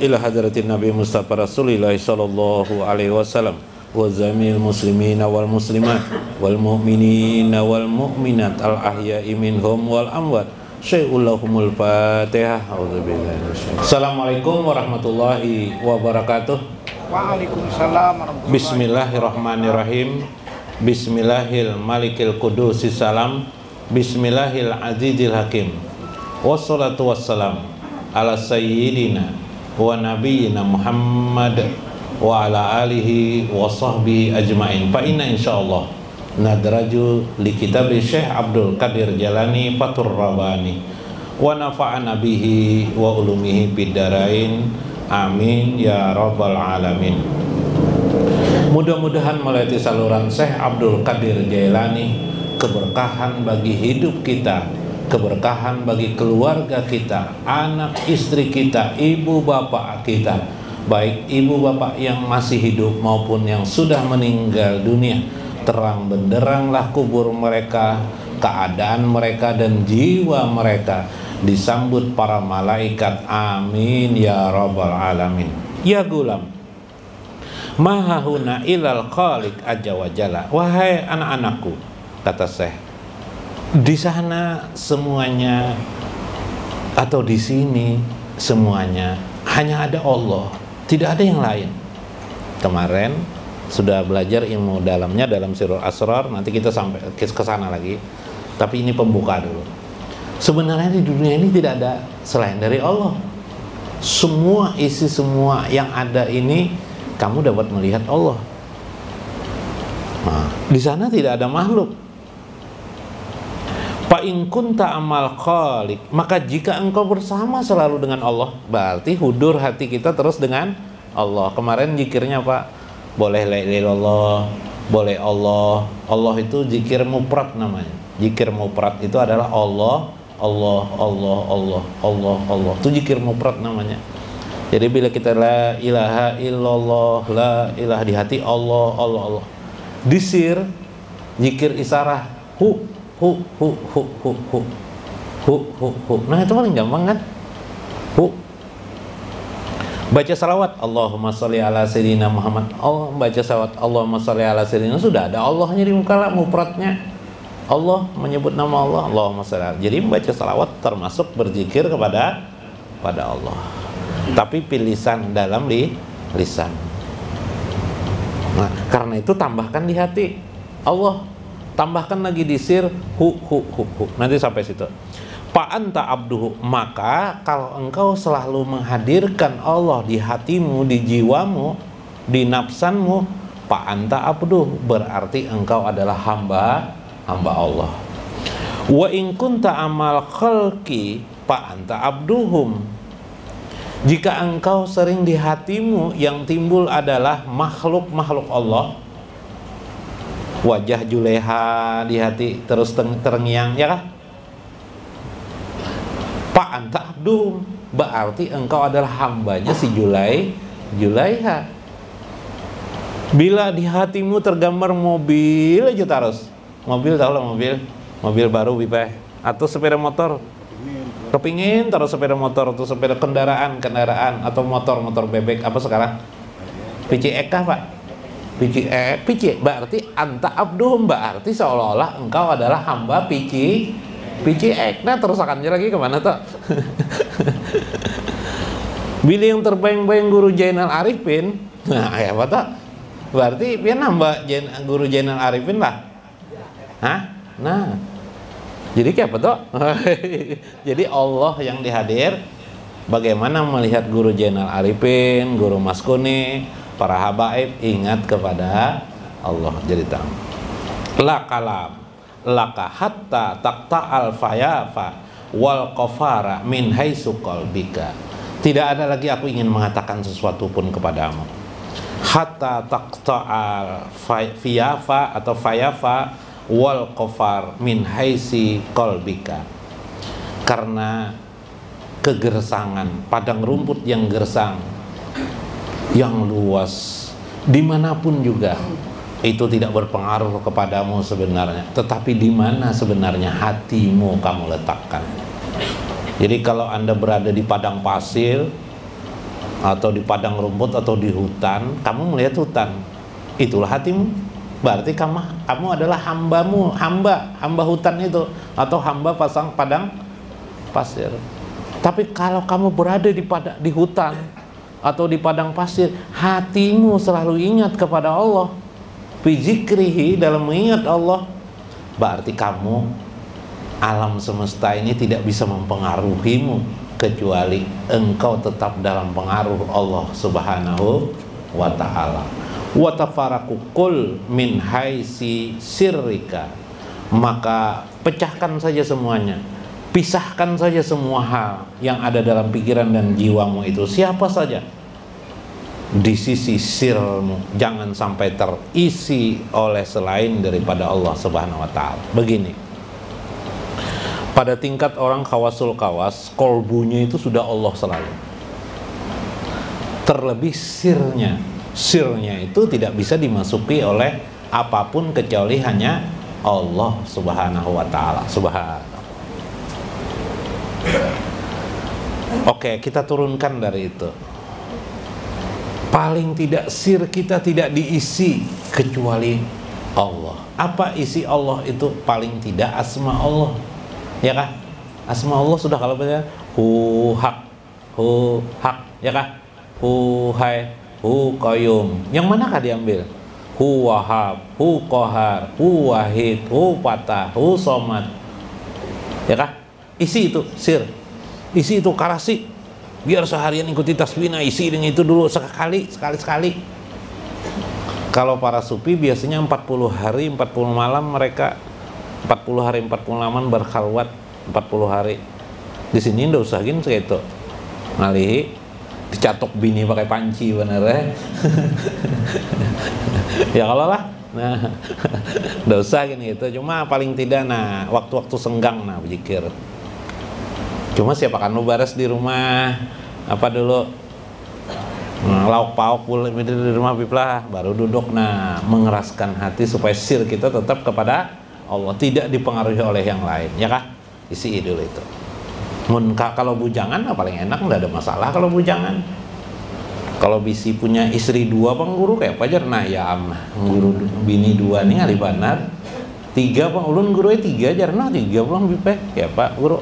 ila hadratin Nabi Mustafa Rasulillah sallallahu alaihi wasallam wa zamil muslimina wal muslimat wal mu'minina wal mu'minat al ahya'i minhum wal amwat. Syai'ullahumul Fatihah. Assalamualaikum warahmatullahi wabarakatuh. Waalaikumsalam warahmatullahi. Bismillahirrahmanirrahim. Bismillahil malikil qudusis salam. Bismillahil azizil hakim. Wassalatu wassalam ala sayyidina wa nabiyyina Muhammad wa ala alihi wa sahbihi ajma'in. Fa inna insyaallah nadraju li kitab Syekh Abdul Qadir Jalani Fatur Rabbani wa nafa'ana bihi wa ulumihi bidarain. Amin ya rabbal alamin. Mudah-mudahan melalui saluran Syekh Abdul Qadir Jalani keberkahan bagi hidup kita, keberkahan bagi keluarga kita, anak istri kita, ibu bapak kita, baik ibu bapak yang masih hidup maupun yang sudah meninggal dunia. Terang benderanglah kubur mereka, keadaan mereka dan jiwa mereka disambut para malaikat. Amin ya rabbal alamin. Ya gulam, mahahuna ilal khaliq azza wa jalla. Wahai anak-anakku, kata Syekh, di sana semuanya atau di sini semuanya hanya ada Allah, tidak ada yang lain. Kemarin sudah belajar ilmu dalamnya dalam Sirrul Asrar, nanti kita sampai ke sana lagi. Tapi ini pembuka dulu. Sebenarnya di dunia ini tidak ada selain dari Allah. Semua isi semua yang ada ini kamu dapat melihat Allah. Nah, di sana tidak ada makhluk. Fa in kunta amal khaliq, maka jika engkau bersama selalu dengan Allah, berarti hudur hati kita terus dengan Allah. Kemarin zikirnya Pak, boleh la ilaha illallah, boleh Allah. Allah itu zikir mufrad namanya. Zikir mufrad itu adalah Allah, Allah, Allah, Allah, Allah, Allah. Itu zikir mufrad namanya. Jadi bila kita la ilaha illallah, la ilaha di hati, Allah, Allah, Allah. Disir zikir isyarah, hu, hu, hu, hu, hu, hu, hu, hu, hu. Nah itu paling gampang kan? Hu. Baca salawat Allahumma sholli ala sayyidina Muhammad. Allah baca salawat Allahumma sholli ala sayyidina, sudah ada Allahnya di muka mufradnya. Allah menyebut nama Allah, Allahumma sholli. Jadi membaca salawat termasuk berzikir kepada Allah. Tapi pilihan dalam lisan. Nah, karena itu tambahkan di hati Allah, tambahkan lagi di sir hu hu hu hu. Nanti sampai situ. Fa anta abduhu, maka kalau engkau selalu menghadirkan Allah di hatimu, di jiwamu, di nafsanmu, fa anta abduhu, berarti engkau adalah hamba Allah. Wa in kunta amal khalqi fa anta abduhum, jika engkau sering di hatimu yang timbul adalah makhluk-makhluk Allah, wajah Juleha di hati terus terngiang, ya kah? Pak anta abdum, berarti engkau adalah hambanya si Julaiha. Bila di hatimu tergambar mobil aja terus, mobil, tahu lah mobil baru bipeh, atau sepeda motor, kepingin terus sepeda motor atau sepeda kendaraan atau motor bebek apa sekarang? PCX kah Pak? PCX berarti anta abdum, berarti seolah-olah engkau adalah hamba PCX. Nah terusakannya lagi kemana tuh? Bila yang terbayang-bayang Guru Jainal Arifin, nah ya apa tuh? Berarti dia nambah Guru Jainal Arifin lah. Hah? Nah, jadi kayak apa tuh? Jadi Allah yang dihadir. Bagaimana melihat Guru Jainal Arifin, Guru Mas Kuni, para habaib, ingat kepada Allah. Jadi tahu. La kalam laka hatta taqta'al fayafa wal qafara min haitsu qalbika. Tidak ada lagi aku ingin mengatakan sesuatu pun kepadamu. Hatta taqta'al fayafa atau fayafa wal qafar min haitsi qalbika. Karena kegersangan, padang rumput yang gersang, yang luas, dimanapun juga, itu tidak berpengaruh kepadamu sebenarnya, tetapi di mana sebenarnya hatimu kamu letakkan. Jadi kalau Anda berada di padang pasir, atau di padang rumput atau di hutan, kamu melihat hutan, itulah hatimu. Berarti kamu adalah hamba hutan itu, atau hamba padang pasir. Tapi kalau kamu berada di hutan atau di padang pasir, hatimu selalu ingat kepada Allah, fi zikrihi, dalam mengingat Allah, berarti kamu, alam semesta ini tidak bisa mempengaruhimu kecuali engkau tetap dalam pengaruh Allah Subhanahu wa ta'ala. Wa tafaraku kul min haisi sirrika, maka pecahkan saja semuanya, pisahkan saja semua hal yang ada dalam pikiran dan jiwamu itu, siapa saja, di sisi sirmu, jangan sampai terisi oleh selain daripada Allah Subhanahu wa ta'ala. Begini, pada tingkat orang khawasul khawas, kolbunya itu sudah Allah selalu. Terlebih sirnya itu tidak bisa dimasuki oleh apapun kecuali hanya Allah Subhanahu wa ta'ala. Oke, kita turunkan dari itu. Paling tidak sir kita tidak diisi kecuali Allah. Apa isi Allah itu? Paling tidak asma Allah, ya kah? Asma Allah sudah, kalau baca hu hak, ya kah? Hu hai, hu qayyum. Yang manakah diambil? Hu wahab, hu qahar, hu wahid, hu fatah, hu somad, ya kah? Isi itu sir, isi itu karasi. Biar seharian ikuti tasbihnya, isi dengan itu dulu sekali. Kalau para sufi biasanya 40 hari 40 malam mereka 40 hari 40 malam berkhalwat 40 hari. Di sini ndak usah gini segitu. Ngalihi dicatok bini pakai panci bener ya. Ya kalau lah. Nah, ndak usah gini gitu. Cuma paling tidak waktu-waktu senggang berzikir. Cuma siapakan lu bares di rumah apa dulu, lauk pauk di rumah biplah, baru duduk mengeraskan hati supaya sir kita tetap kepada Allah, tidak dipengaruhi oleh yang lain, ya kah? Isi dulu itu. Kalau bujangan paling enak, nggak ada masalah kalau bujangan. Kalau bisi punya istri 2 pengguru kayak pajar, ya guru bini 2 nih ngali banar 3 ulun guru 3 jar 3 pulang bipeh ya Pak guru.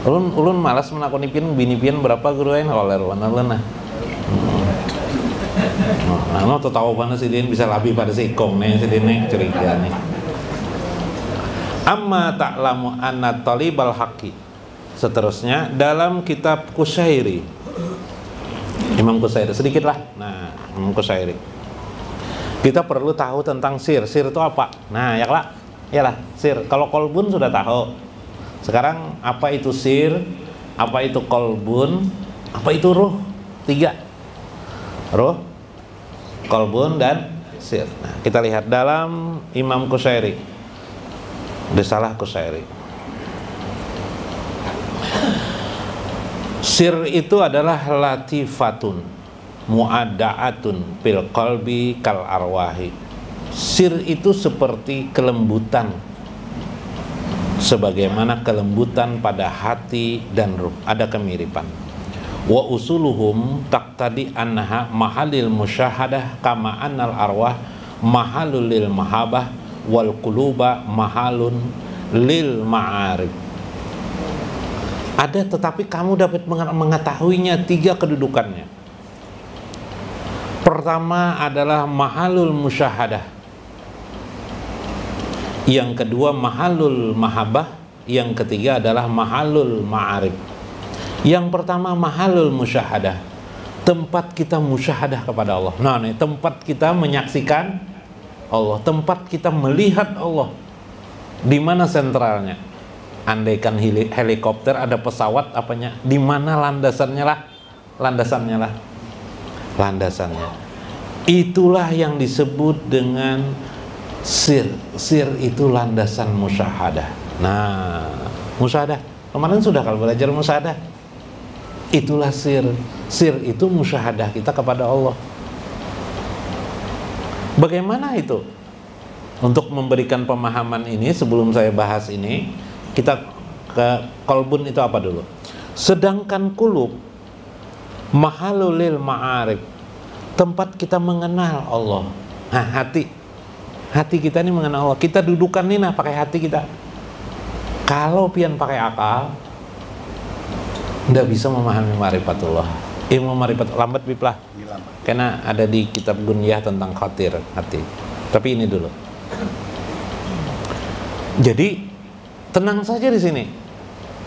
Ulun malas menakoni bini pian berapa guru yang kalau lerwana lena. Tuh tahu mana si Din bisa lebih pada si Ikong nih, si Din nih curiga nih. Amma ta'lamu anna talibal haqqi. Seterusnya dalam kitab Qushairi, Imam Qushairi sedikit lah. Imam Qushairi. Kita perlu tahu tentang sir. Sir itu apa? Yalah, sir. Kalau kolbun sudah tahu. Sekarang apa itu sir, apa itu kolbun, apa itu ruh? 3. Ruh, kolbun, dan sir. Kita lihat dalam Imam Qushairi, Risalah Qushairi. Sir itu adalah latifatun mu'adda'atun fil qalbi kal arwahi. Sir itu seperti kelembutan, sebagaimana kelembutan pada hati dan ruh, ada kemiripan. Wa usuluhum taqtadi anha mahalil musyahadah kama annal arwah mahalul lil mahabah wal quluba mahalun lil ma'arif. Ada, tetapi kamu dapat mengetahuinya 3 kedudukannya. Pertama adalah mahalul musyahadah. Yang kedua mahalul mahabah, yang ketiga adalah mahalul ma'arif. Yang pertama mahalul musyahadah, tempat kita musyahadah kepada Allah. Tempat kita menyaksikan Allah, tempat kita melihat Allah. Di mana sentralnya? Andaikan helikopter ada pesawat apanya? Di mana landasannya lah? Landasannya. Itulah yang disebut dengan sir. Sir itu landasan musyahadah. Musyahadah. Kemarin sudah kalau belajar musyahadah. Itulah sir. Sir itu musyahadah kita kepada Allah. Bagaimana itu? Untuk memberikan pemahaman ini, sebelum saya bahas ini, kita ke kolbun itu apa dulu. Sedangkan kulub Mahalulil ma'arif, tempat kita mengenal Allah. Nah, hati kita ini mengenal Allah. Kita dudukan nih nah pakai hati kita. Kalau pian pakai akal, nggak bisa memahami ma'rifatullah. Ilmu ma'rifat lambat biplah. Karena ada di kitab Gunyah tentang khatir hati. Tapi ini dulu. Jadi tenang saja di sini.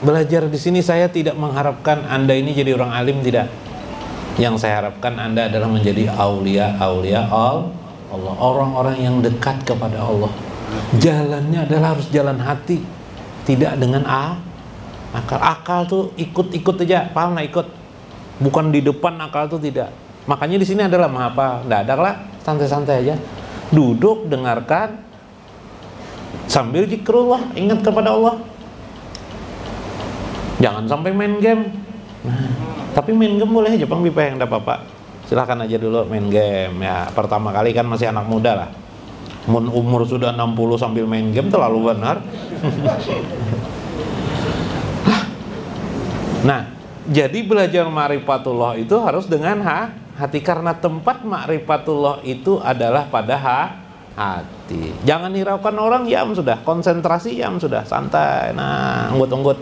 Belajar di sini saya tidak mengharapkan Anda ini jadi orang alim, tidak. Yang saya harapkan Anda adalah menjadi aulia Allah, orang-orang yang dekat kepada Allah. Jalannya adalah harus jalan hati, tidak dengan akal. Akal tuh ikut-ikut aja, paham lah ikut. Bukan di depan akal tuh tidak. Makanya di sini adalah apa? Dadak lah, santai-santai aja. Duduk, dengarkan, sambil zikrullah, ingat kepada Allah. Jangan sampai main game. Nah, tapi main game boleh aja, Bang Bipa, yang enggak apa-apa. Silahkan aja dulu main game ya. Pertama kali kan masih anak muda lah. Umur sudah 60 sambil main game terlalu benar. Nah, jadi belajar ma'rifatullah itu harus dengan hati, karena tempat ma'rifatullah itu adalah pada hati. Jangan hiraukan orang, yam sudah, konsentrasi yam sudah, santai. Nah, unggut-unggut.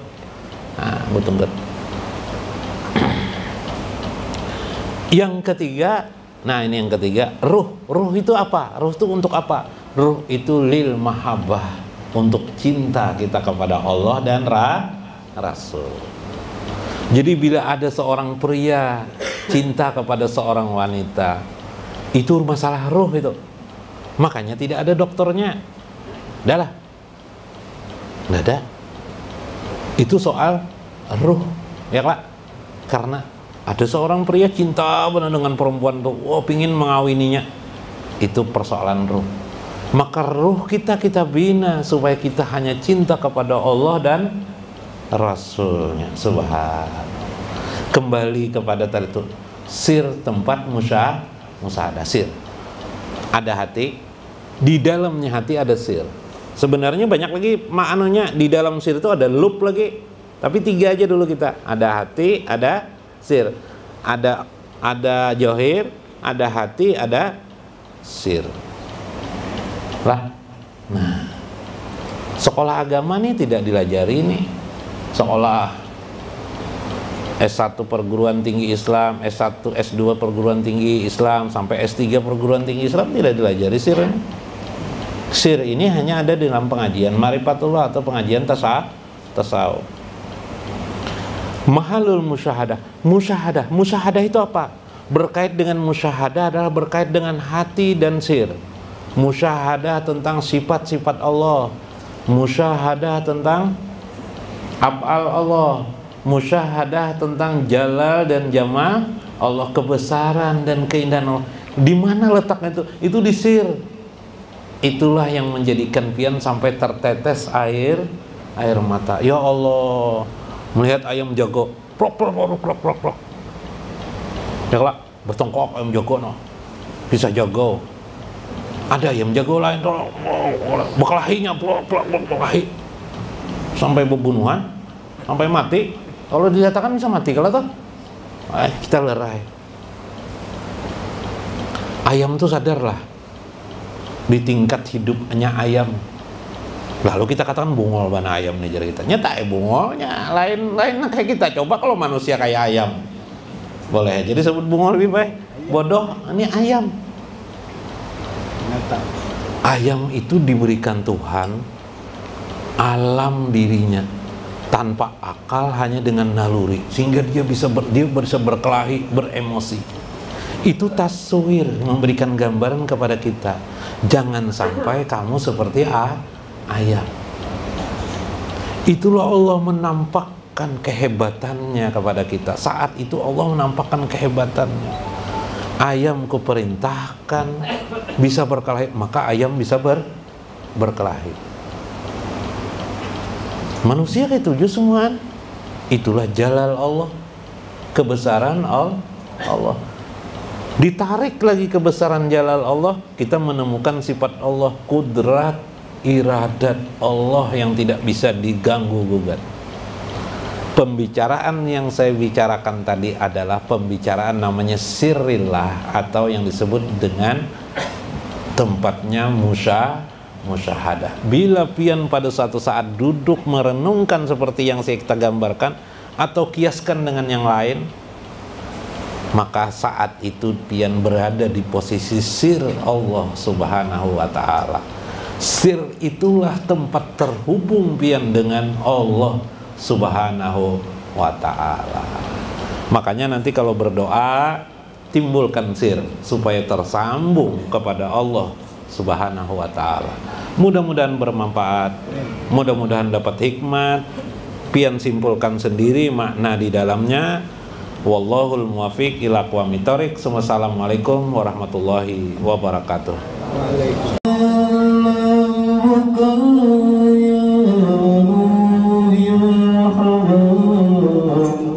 Yang ketiga, nah ini yang ketiga, ruh itu apa? Ruh itu untuk apa? Ruh itu lil mahabbah, untuk cinta kita kepada Allah dan Rasul. Jadi bila ada seorang pria cinta kepada seorang wanita, itu masalah ruh itu. Makanya tidak ada dokternya. Udahlah, nggak ada. Itu soal ruh, ya Pak. Karena ada seorang pria cinta benar dengan perempuan tuh, pingin mengawininya. Itu persoalan ruh. Maka ruh kita bina supaya kita hanya cinta kepada Allah dan Rasulnya. Subhanallah. Kembali kepada tadi itu, sir, tempat musyahadah, sir. Ada hati, di dalamnya hati ada sir. Sebenarnya banyak lagi maknanya, di dalam sir itu ada lub lagi. Tapi 3 aja dulu kita. Ada hati, ada sir. Ada johir, ada hati, ada sir. Lah. Nah, sekolah agama nih tidak dilajari nih. Sekolah S1 perguruan tinggi Islam, S1, S2 perguruan tinggi Islam, sampai S3 perguruan tinggi Islam tidak dilajari sir. Sir ini hanya ada di dalam pengajian ma'rifatullah atau pengajian tasawuf. Mahalul musyahadah. Musyahadah itu apa? Berkait dengan musyahadah adalah berkait dengan hati dan sir. Musyahadah tentang sifat-sifat Allah. Musyahadah tentang af'al Allah. Musyahadah tentang jalal dan jamal Allah, kebesaran dan keindahan Allah. Di mana letaknya itu? Itu di sir. Itulah yang menjadikan pian sampai tertetes air mata. Ya Allah, melihat ayam jago, prok. Ya lah, bertengkok ayam jago no. Bisa jago. Ada ayam jago lain, berkelahinya, berkelahi. Sampai pembunuhan, sampai mati. Kalau dikatakan bisa mati kalau tuh, kita lerai. Ayam tuh sadarlah di tingkat hidupnya ayam. Lalu kita katakan bungol bana ayam nih, jadi kita nyata bungolnya lain kayak kita. Coba kalau manusia kayak ayam, boleh jadi sebut bungol lebih baik. Bodoh, ini ayam. Ayam itu diberikan Tuhan alam dirinya tanpa akal, hanya dengan naluri, sehingga dia bisa berkelahi, beremosi. Itu taswir, memberikan gambaran kepada kita. Jangan sampai kamu seperti ayam. Itulah Allah menampakkan kehebatannya kepada kita. Saat itu Allah menampakkan kehebatannya. Ayam kuperintahkan bisa berkelahi, maka ayam bisa berkelahi. Manusia ketujuh semua. Itulah jalal Allah, kebesaran Allah. Ditarik lagi kebesaran jalal Allah, kita menemukan sifat Allah, kudrat, iradat Allah yang tidak bisa diganggu gugat. pembicaraan yang saya bicarakan tadi adalah pembicaraan namanya sirrillah, atau yang disebut dengan tempatnya musyahadah. Bila pian pada suatu saat duduk merenungkan seperti yang kita gambarkan atau kiaskan dengan yang lain, maka saat itu pian berada di posisi sir Allah subhanahu wa ta'ala. Sir itulah tempat terhubung pian dengan Allah subhanahu wa ta'ala. Makanya nanti kalau berdoa, timbulkan sir supaya tersambung kepada Allah subhanahu wa ta'ala. Mudah-mudahan bermanfaat, mudah-mudahan dapat hikmat. Pian simpulkan sendiri makna di dalamnya. Wallahul muwafiq ila aqwamit thoriq. Wassalamualaikum warahmatullahi wabarakatuh. Oh,